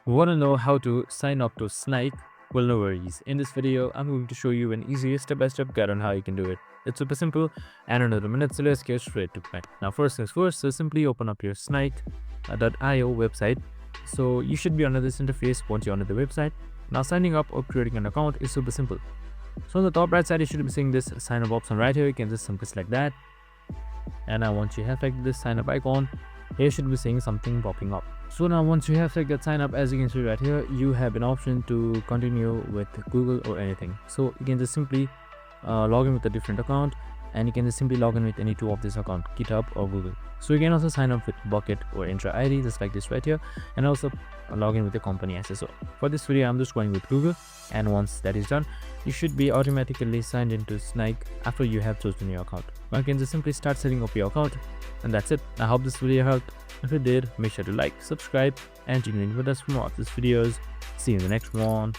Want to know how to sign up to Snyk? Well, no worries. In this video, I'm going to show you an easy step-by-step guide on how you can do it. It's super simple and another minute, so let's get straight to it. Now, first things first, so simply open up your Snyk.io website. So you should be under this interface once you're under the website. Now, signing up or creating an account is super simple. So on the top right side, you should be seeing this sign up option right here. You can just simply select that. And now once you have selected this sign up icon, here should be seeing something popping up. So now once you have selected sign up, as you can see right here, you have an option to continue with Google or anything. So you can just simply log in with a different account, and you can just simply log in with any two of this account, GitHub or Google. So you can also sign up with Bucket or Intra ID, just like this right here, and also log in with the company SSO. For this video, I'm just going with Google, and once that is done, you should be automatically signed into Snyk after you have chosen your account. Now you can just simply start setting up your account, and that's it. I hope this video helped. If it did, make sure to like, subscribe, and tune in with us for more of these videos. See you in the next one.